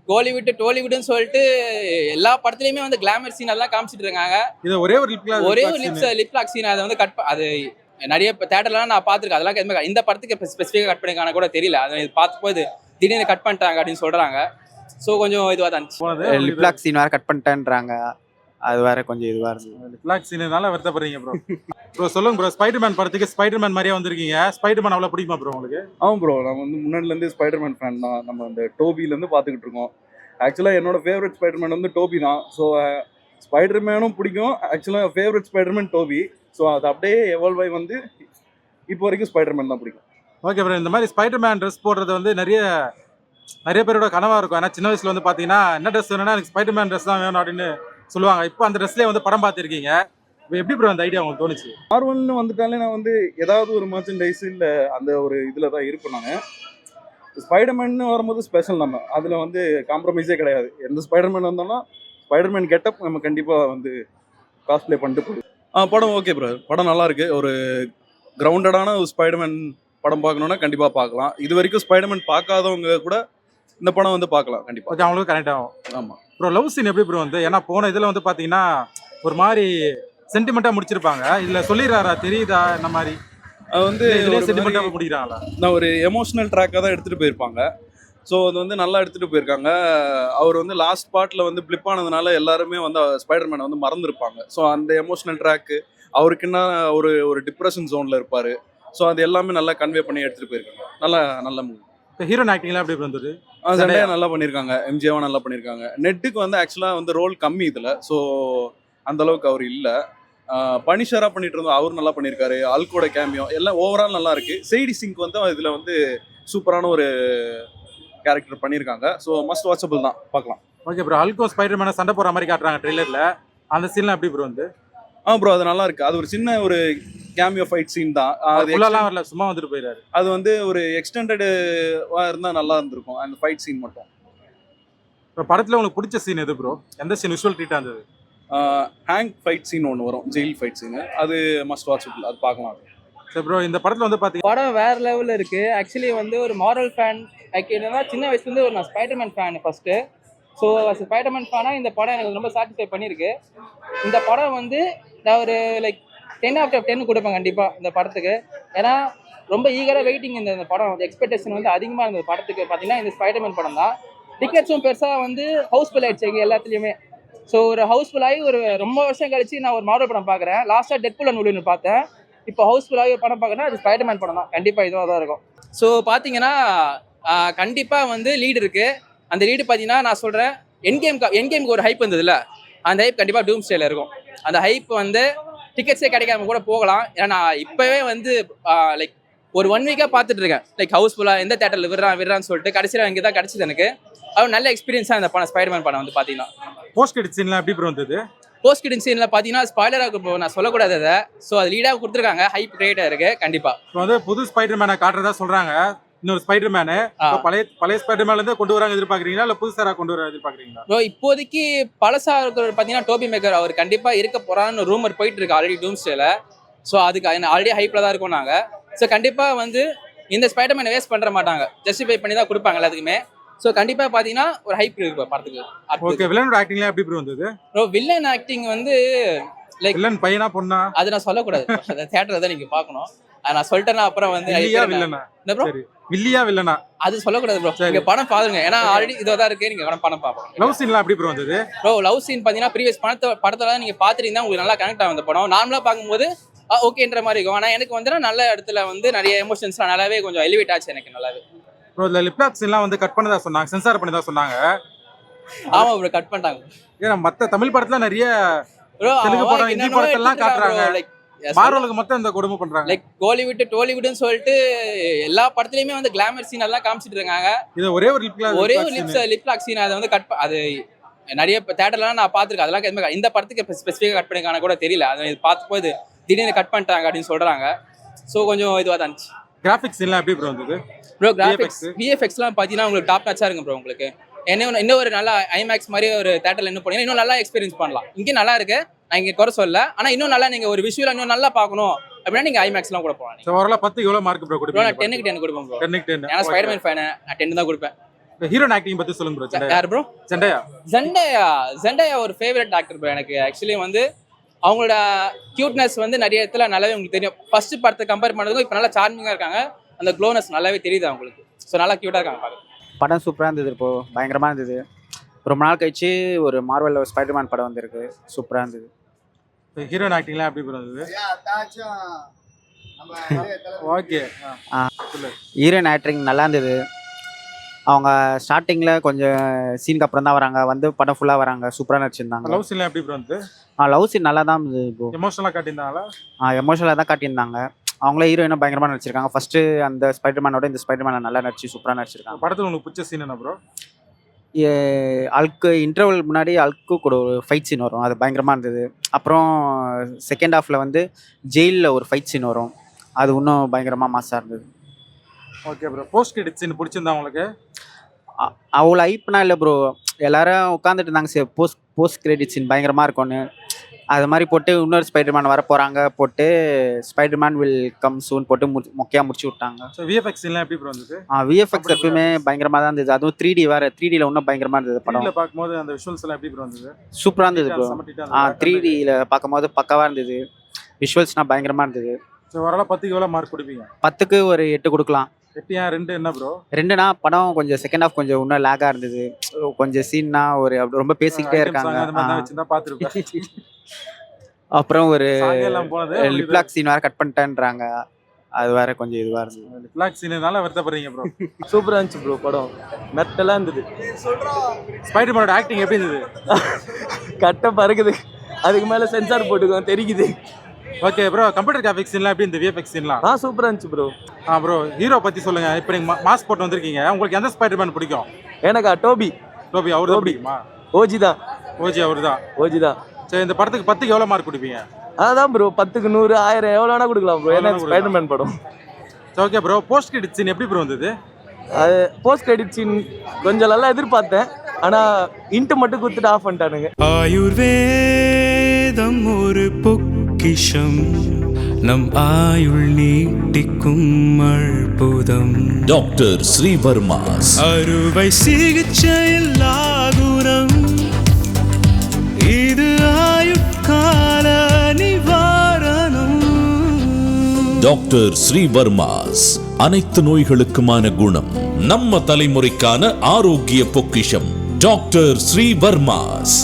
கோலிவுட் டோலிவுட்னு சொல்லிட்டு எல்லா படத்துலயுமே வந்து கிளாமர் சீன் எல்லாம் காமிச்சிட்டு இருக்காங்க. இது ஒரே ஒரு லிப் லாக் சீன் அதை வந்து அது நிறைய தேட்டர்லாம் நான் பார்த்துருக்கேன். அதெல்லாம் எதுவுமே இந்த படத்துக்கு ஸ்பெசிஃபிக்காக கட் பண்ணிருக்காங்க கூட தெரியல. அதை பார்த்துப்போது திடீர்னு கட் பண்ணிட்டாங்க அப்படின்னு சொல்றாங்க. ஸோ கொஞ்சம் இதுவாக தான் இருந்துச்சு. லிப் லாக் சீன் வேற கட் பண்ணிட்டேன்றாங்க. அது வேற கொஞ்சம் இதுவா இருக்கு. லிப் லாக் சீனால வருத்தப்படுறீங்க ப்ரோ. ப்ரோ சொல்லுங்க ப்ரோ, ஸ்பைடர்மேன் படத்துக்கு ஸ்பைடர்மேன் மாதிரியே வந்திருக்கீங்க. ஸ்பைடர்மேன் அவ்வளோ பிடிக்குமா ப்ரோ உங்களுக்கு? ஆமாம் ப்ரோ, நம்ம வந்து முன்னாடிலேருந்து ஸ்பைடர்மேன் ஃபேன் தான். நம்ம அந்த டோபிலேருந்து பார்த்துக்கிட்டு இருக்கோம். ஆக்சுவலாக என்னோட ஃபேவரட் ஸ்பைடர்மேன் வந்து டோபி தான். ஸோ ஸ்பைடர்மேனும் பிடிக்கும். ஆக்சுவலாக ஃபேவரட் ஸ்பைடர்மேன் டோபி. ஸோ அது அப்படியே எவால்வ் ஆகி வந்து இப்போ வரைக்கும் ஸ்பைடர்மேன் தான் பிடிக்கும். ஓகே ப்ரோ, இந்த மாதிரி ஸ்பைடர்மேன் ட்ரெஸ் போடுறது வந்து நிறைய பேரோட கனவாக இருக்கும். ஏன்னா சின்ன வயசுல வந்து பார்த்தீங்கன்னா என்ன ட்ரெஸ் வேணும்னா எனக்கு ஸ்பைடர்மேன் ட்ரெஸ் தான் வேணும் அப்படின்னு சொல்லுவாங்க. இப்போ அந்த ட்ரெஸ்லேயே வந்து படம் பார்த்துருக்கீங்க. இப்போ எப்படி ப்ரோ அந்த ஐடியா உங்களுக்கு தோணுச்சு? மார்வல்னு வந்துட்டாலே நான் வந்து ஏதாவது ஒரு மர்ச்சன்டைஸ் இல்லை அந்த ஒரு இதில் தான் இருப்பேன் நான். ஸ்பைடர்மேன் வரும்போது ஸ்பெஷல், நம்ம அதில் வந்து காம்ப்ரமைஸே கிடையாது. எந்த ஸ்பைடர்மேன் வந்தாலும் ஸ்பைடர்மேன் கெட்டப் நம்ம கண்டிப்பாக வந்து காஸ்ப்ளே பண்ணிட்டு போடுவோம். படம் ஓகே ப்ரோ, படம் நல்லா இருக்கு. ஒரு கிரவுண்டடான ஒரு ஸ்பைடர்மேன் படம் பார்க்கணுன்னா கண்டிப்பாக பார்க்கலாம். இது வரைக்கும் ஸ்பைடர்மேன் பார்க்காதவங்க கூட இந்த படம் வந்து பார்க்கலாம் கண்டிப்பாக. ஓகே, அவங்களுக்கு கனெக்ட் ஆகும். ஆமாம் ப்ரோ, லவ் சீன் எப்படி ப்ரோ வந்து? ஏன்னா போன இதில் வந்து பார்த்தீங்கன்னா ஒரு மாதிரி சென்டிமெண்ட்டாக முடிச்சிருப்பாங்க. இதில் சொல்லிடுறாரா தெரியுதா இந்த மாதிரி? அது வந்து சென்டிமெண்ட்டாக முடிக்கிறாங்களா? நான் ஒரு எமோஷனல் ட்ராக்காக தான் எடுத்துகிட்டு போயிருப்பாங்க. ஸோ அது வந்து நல்லா எடுத்துகிட்டு போயிருக்காங்க. அவர் வந்து லாஸ்ட் பார்ட்டில் வந்து பிளிப் ஆனதுனால எல்லாருமே வந்து ஸ்பைடர்மேனை வந்து மறந்துருப்பாங்க. ஸோ அந்த எமோஷனல் ட்ராக்கு அவருக்குன்னா ஒரு டிப்ரெஷன் ஜோனில் இருப்பார். ஸோ அது எல்லாமே நல்லா கன்வே பண்ணி எடுத்துகிட்டு போயிருக்காங்க. நல்ல மூவி. இப்போ ஹீரோன் ஆக்டிங்லாம் எப்படி இருந்தது? சண்டையா நல்லா பண்ணியிருக்காங்க. எம்ஜிஆவும் நல்லா பண்ணியிருக்காங்க. நெட்டுக்கு வந்து ஆக்சுவலாக வந்து ரோல் கம்மி இதில். ஸோ அந்தளவுக்கு அவர் இல்லை. பனிஷராக பண்ணிட்டு இருந்தோம், அவர் நல்லா பண்ணியிருக்காரு. அல்கோட கேமியோ எல்லாம் ஓவரால் நல்லா இருக்கு. செய்டி சிங்க் வந்து இதில் வந்து சூப்பரான ஒரு கேரக்டர் பண்ணியிருக்காங்க. ஸோ மஸ்ட் வாட்சபிள் தான், பார்க்கலாம். ஓகே ப்ரோ, அல்கோ ஸ்பைடர்மேனை சண்டை போடுற மாதிரி காட்டுறாங்க ட்ரெய்லரில். அந்த சீன்லாம் எப்படி ப்ரோ வந்து? ப்ரோ அது நல்லா இருக்கு. அது ஒரு சின்ன ஒரு கேமியோ ஃபைட் சீன் தான். அது வரல, சும்மா வந்துட்டு போயிடாரு. அது வந்து ஒரு எக்ஸ்டெண்டட் இருந்தால் நல்லா இருந்திருக்கும் அந்த ஃபைட் சீன் மட்டும். இப்போ படத்தில் உங்களுக்கு பிடிச்ச சீன் எது ப்ரோ? எந்த சீன் விஷுவல் ட்ரீட்டாக இருந்தது? ஹேங் ஃபைட் சீன் ஒன்று வரும், ஜெயில் ஃபைட் சீன். அது மஸ்ட் வாட்சபிள், அது பார்க்கலாம். சரி ப்ரோ, இந்த படத்தில் வந்து பார்த்தீங்கன்னா படம் வேற லெவலில் இருக்கு. ஆக்சுவலி வந்து ஒரு மாரல் ஃபேன் என்னன்னா சின்ன வயசுலேருந்து நான் Spiderman fan first. So Spiderman ஃபேனாக இந்த படம் எனக்கு ரொம்ப சாட்டிஸ்ஃபை பண்ணியிருக்கு. இந்த படம் வந்து நான் ஒரு லைக் 10/10 கொடுப்பேன் கண்டிப்பாக இந்த படத்துக்கு. ஏன்னா ரொம்ப ஈகராக வெயிட்டிங் இந்த படம் எக்ஸ்பெக்டேஷன் வந்து அதிகமாக இருந்தது படத்துக்கு. பார்த்தீங்கன்னா இந்த ஸ்பைடர்மேன் படம் தான். டிக்கெட்ஸும் பெருசாக வந்து ஹவுஸ்ஃபுல் ஆயிடுச்சு எங்கள் எல்லாத்துலேயுமே. ஸோ ஒரு ஹவுஸ்ஃபுல் ஆகி ஒரு ரொம்ப வருஷம் கழிச்சு நான் ஒரு மாரல் படம் பார்க்குறேன். லாஸ்ட்டாக டெட்பூல் அண்ட் வூல்வரின் பார்த்தேன். இப்போ ஹவுஸ்ஃபுல் ஆகி ஒரு படம் பார்க்குறேன்னா அது ஸ்பைடர்மேன் படம் தான். கண்டிப்பாக இதுவாக தான் இருக்கும். ஸோ பார்த்தீங்கன்னா கண்டிப்பாக வந்து லீடு இருக்குது. அந்த லீடு பார்த்தீங்கன்னா நான் சொல்கிறேன், என்கேமுக்கு ஒரு ஹைப் வந்ததுல, அந்த ஹைப் கண்டிப்பாக டூம் ஸ்டேல இருக்கும். அந்த ஹைப் வந்து டிக்கெட்ஸே கிடைக்காம கூட போகலாம். ஏன்னா நான் இப்போவே வந்து லைக் ஒரு 1 வீக்காக பார்த்துட்டு இருக்கேன். லைக் ஹவுஸ்ஃபுல்லாக எந்த தேட்டரில் விடுறான்னு சொல்லிட்டு கடைசியில் இங்கே தான் கிடச்சிது எனக்கு. அது நல்ல எக்ஸ்பீரியன்ஸாக இந்த படம் ஸ்பைடர்மேன் படம் வந்து பார்த்தீங்கன்னா. போஸ்ட் கிரெடிட் சீன்லாம் எப்படி ப்ரோ வந்தது? போஸ்ட் கிரெடிட் சீனில் பார்த்தீங்கன்னா ஸ்பாய்லராக இப்போ நான் சொல்லக்கூடாது அதை. ஸோ அது லீடாக கொடுத்துருக்காங்க. ஹைப் கிரியேட்டாக இருக்குது கண்டிப்பாக. இப்போ வந்து புது ஸ்பைடர்மேனை காட்டுறதா சொல்கிறாங்க. இன்னொரு ஸ்பைடர்மேனு பழைய ஸ்பைடர்மேன்ல இருந்து கொண்டு வராங்க எதிர்பார்க்குறீங்களா இல்லை புதுசாக கொண்டு வர எதிர்பார்க்குறீங்களா? ப்ரோ இப்போதைக்கு பழசாக இருக்கிற பார்த்தீங்கன்னா டோபி மேக்கர் அவர் கண்டிப்பாக இருக்க போகிறான்னு ரூமர் போயிட்டு இருக்கு ஆல்ரெடி டூம் ஸ்டேல. ஸோ அதுக்கு ஆல்ரெடி ஹைப்பில் தான் இருக்கும் நாங்கள். ஸோ கண்டிப்பாக வந்து இந்த ஸ்பைடர்மேனை வேஸ்ட் பண்ணுற மாட்டாங்க, ஜஸ்டிஃபை பண்ணி தான் கொடுப்பாங்க எல்லாத்துக்குமே. ஸோ கண்டிப்பாக பார்த்தீங்கன்னா ஒரு ஹைப் இருக்கு படத்துக்கு. ஓகே, வில்லனோட ஆக்டிங்லாம் எப்படி ப்ரோ வந்தது? ப்ரோ வில்லன் ஆக்டிங் வந்து லைக் வில்லன் பையனா பொண்ணா அது நான் சொல்லக்கூடாது. அந்த தியேட்டர்ல தான் நீங்கள் பார்க்கணும். நான் சொல்லிட்டேன்னா அப்புறம் வந்து வில்லியா வில்லனா அது சொல்லக்கூடாது ப்ரோ. நீங்க படம் பாருங்க, ஏன்னா ஆல்ரெடி இதோதான் இருக்கு. நீங்க படம் பார்ப்போம். லவ் சீன்லாம் எப்படி ப்ரோ வந்தது? ப்ரோ லவ் சீன் பார்த்தீங்கன்னா ப்ரீவியஸ் படத்துல நீங்க பார்த்துட்டீங்கன்னா உங்களுக்கு நல்லா கனெக்ட் ஆகும். இந்த படம் நார்மலாக பார்க்கும்போது ஓகேன்ற மாதிரி இருக்கும். ஆனால் எனக்கு வந்து நல்ல இடத்துல வந்து நிறைய எமோஷன்ஸ்லாம் நல்லாவே கொஞ்சம் எலிவேட் ஆச்சு எனக்கு நல்லாவே. ப்ரோ இந்த லிப் லாக் சீன்லாம் வந்து கட் பண்ணதா சொன்னாங்க, சென்சார் பண்ணதா சொன்னாங்க. ஆமா ப்ரோ, கட் பண்ணிட்டாங்க. ஏன்னா மற்ற தமிழ் படத்துல நிறைய தெலுங்கு படம் ஹிந்தி படத்தெல்லாம் காட்டுறாங்க. லைக் மார்வலுக்கு மொத்தம் இந்த கொடுமை பண்றாங்க. லைக் கோலிவுட் டோலிவுட்னு சொல்லிட்டு எல்லா படத்துலயுமே வந்து கிளாமர் சீன் எல்லாம் காமிச்சிட்டு இருக்காங்க. இது ஒரே ஒரு லிப் லாக் சீன் அதை வந்து அது நிறைய தேட்டர்லாம் நான் பார்த்துருக்கேன். அதெல்லாம் எதுவுமே இந்த படத்துக்கு ஸ்பெசிஃபிக்காக கட் பண்ணிருக்காங்க கூட தெரியல. அதை பார்த்துப்போது திடீர்னு கட் பண்ணிட்டாங்க அப்படின்னு சொல்றாங்க. ஸோ கொஞ்சம் இதுவாக தான் இருந்துச்சு. கிராஃபிக்ஸ் எல்லாம் எப்படி ப்ரோ வந்தது? ப்ரோ கிராஃபிக்ஸ் விஎஃப்எக்ஸ்லாம் பார்த்தீங்கன்னா உங்களுக்கு டாப் நாச்சாக இருக்கும் ப்ரோ. உங்களுக்கு இன்னும் ஒரு நல்லா ஐமேக்ஸ் மாதிரி ஒரு தேட்டரில் இன்னும் போனீங்கன்னா இன்னும் நல்லா எக்ஸ்பீரியன்ஸ் பண்ணலாம். இங்கே நல்லா இருக்கு, நான் இங்கே குறை சொல்ல. ஆனால் இன்னும் நல்லா நீங்கள் ஒரு விஷுவல் இன்னும் நல்லா பார்க்கணும் அப்படின்னா நீங்கள் ஐமேக்ஸ்லாம் கூட போகலாம். ஓரளவு 10 எவ்வளோ மார்க் ப்ரோ கொடுப்பீங்க? நான் 10க்கு 10 கொடுப்பேன் ப்ரோ. 10க்கு 10. ஏன்னா ஸ்பைடர்மேன் ஃபேன், நான் 10 தான் கொடுப்பேன். ஹீரோயின் ஆக்டிங் பத்தி சொல்லுங்க ப்ரோ. யார் ப்ரோ? செண்டையா. ஜெண்டையா ஒரு ஃபேவரட் ஆக்டர் ப்ரோ எனக்கு. ஆக்சுவலி வந்து அவங்களோட கியூட்னஸ் வந்து நிறைய இடத்துல நல்லாவே உங்களுக்கு தெரியும். ஃபர்ஸ்ட் படத்தை கம்பேர் பண்ணதுக்கும் இப்போ நல்லா சார்மிங்காக இருக்காங்க. அந்த க்ளோனஸ் நல்லாவே தெரியுது அவங்களுக்கு. ஸோ நல்லா க்யூட்டாக இருக்காங்க பாருங்க. படம் சூப்பராக இருந்தது, இப்போ பயங்கரமாக இருந்தது. ரொம்ப நாள் கழிச்சு ஒரு மார்வல் ஸ்பைடர்மேன் படம் வந்திருக்கு, சூப்பராக இருந்தது. ஹீரோயின் ஆக்டிங்லாம் எப்படி ப்ரோ இருந்தது? ஓகே. ஹீரோயின் ஆக்டிங் நல்லா இருந்தது. அவங்க ஸ்டார்டிங்கில் கொஞ்சம் சீனுக்கு அப்புறம் தான் வராங்க, வந்து படம் ஃபுல்லாக வராங்க, சூப்பராக நடிச்சிருந்தாங்க. லவ் சீன்லாம் எப்படி ப்ரோ இருந்தது? லவ் சீன் நல்லா தான் இருந்தது. இப்போ எமோஷனலாக காட்டியிருந்தாங்களா? எமோஷனலாக தான் காட்டியிருந்தாங்க. அவங்களே ஹீரோயினும் பயங்கரமாக நடிச்சிருக்காங்க. ஃபர்ஸ்ட்டு அந்த ஸ்பைடர்மேனோட இந்த ஸ்பைடர்மேனை நல்லா நடிச்சு சூப்பராக நடிச்சிருக்காங்க. படத்தில் உங்களுக்கு பிடிச்ச சீன் என்ன ப்ரோ? அல்க்கு இன்டர்வல் முன்னாடி அல்க்கு கூட ஒரு ஃபைட் சீன் வரும், அது பயங்கரமாக இருந்தது. அப்புறம் செகண்ட் ஹாஃபில் வந்து ஜெயிலில் ஒரு ஃபைட் சீன் வரும், அது இன்னும் பயங்கரமாக மாசாக இருந்தது. Okay bro. Post credit scene பிடிச்சிருந்தா உங்களுக்கு? அவ்வளோ ஐப்னா இல்லை ப்ரோ, எல்லாரும் உட்காந்துட்டு இருந்தாங்க. சரி போஸ்ட் கிரெடிட் சீன் பயங்கரமாக இருக்கும்னு அது மாதிரி போட்டு இன்னொரு ஸ்பைடர்மேன் வர போகிறாங்க போட்டு ஸ்பைடர்மேன் வில் கம் சூன் போட்டு மொக்கையாக முடிச்சு விட்டாங்க. ஸோ விஎஃப்எக்ஸ் எல்லாம் எப்படி ப்ரோ இருந்தது? விஎஃப்எக்ஸ் எப்பவுமே பயங்கரமாக தான் இருந்தது. அதுவும் 3D வேறு, 3Dயில் இன்னும் பயங்கரமாக இருந்தது படம். பார்க்கும்போது அந்த விஷுவல்ஸ் எல்லாம் எப்படி ப்ரோ இருந்தது? சூப்பராக இருந்தது ப்ரோ. 3Dயில் பார்க்கும்போது பக்காவாக இருந்தது. விஷுவல்ஸ்னால் பயங்கரமாக இருந்தது. ஸோ ஓரளவு 10க்கு எவ்வளோ மார்க் கொடுப்பீங்க? 10க்கு ஒரு 8 கொடுக்கலாம். 8 ஏன் 2 என்ன ப்ரோ? 2னா படம் கொஞ்சம் செகண்ட் ஹாஃப் கொஞ்சம் இன்னும் லேக்காக இருந்தது. கொஞ்சம் சீன்னா ஒரு அப்படி ரொம்ப பேசிக்கிட்டே இருக்காங்க. அப்புறம் ஒரு லிப்லாக் சீன் வேறு கட் பண்ணிட்டேன்றாங்க, அது வேற கொஞ்சம் இதுவாக இருந்தது. லிப்லாக் சீனால வருத்தப்படுறீங்க ப்ரோ? சூப்பராக இருந்துச்சு ப்ரோ, படம் மெட்டலாக இருந்தது. ஸ்பைடர்மேனோட ஆக்டிங் எப்படி இருந்தது? கட்டை பறக்குது, அதுக்கு மேலே சென்சார் போட்டுக்கோ தெரிக்குது. Okay bro. கம்ப்யூட்டர் கிராஃபிக்ஸ் எல்லாம் எப்படி இந்த விஎஃப்எக்ஸ் சீன்லாம்? சூப்பராக இருந்துச்சு ப்ரோ. ப்ரோ ஹீரோ பற்றி சொல்லுங்க. இப்போ நீங்கள் மாஸ்க் போட்டு வந்திருக்கீங்க, உங்களுக்கு எந்த ஸ்பைடர்மேன் பிடிக்கும்? எனக்கா டோபி. அவர் தான் பிடிக்குமா? ஓஜி தான். ஓஜி தான். சரி, இந்த படத்துக்கு 10க்கு எவ்வளோ மார்க் கொடுப்பீங்க? அதான் ப்ரோ, 10க்கு 100 1000 எவ்வளோ வேணா கொடுக்கலாம் ப்ரோ, ஏன்னா ஸ்பைடர்மேன் படம். Okay bro. Post credit scene எப்படி ப்ரோ வந்தது? அது போஸ்ட் கிரெடிட் சீன் கொஞ்சம் நல்லா எதிர்பார்த்தேன், ஆனால் இன்ட்டு மட்டும் கொடுத்துட்டு ஆஃப் பண்ணிட்டானுங்க. ஆயுர்வேதம் ஒரு பொக்கிஷம், நம் ஆயுள் நீட்டிக்கும் அற்புதம். டாக்டர் ஸ்ரீவர்மாஸ் அறுவை சிகிச்சையில் ஆகுரம், இது ஆயுட்கால நிவாரணம். டாக்டர் ஸ்ரீவர்மாஸ் அனைத்து நோய்களுக்குமான குணம், நம்ம தலைமுறைக்கான ஆரோக்கிய பொக்கிஷம். டாக்டர் ஸ்ரீவர்மாஸ்.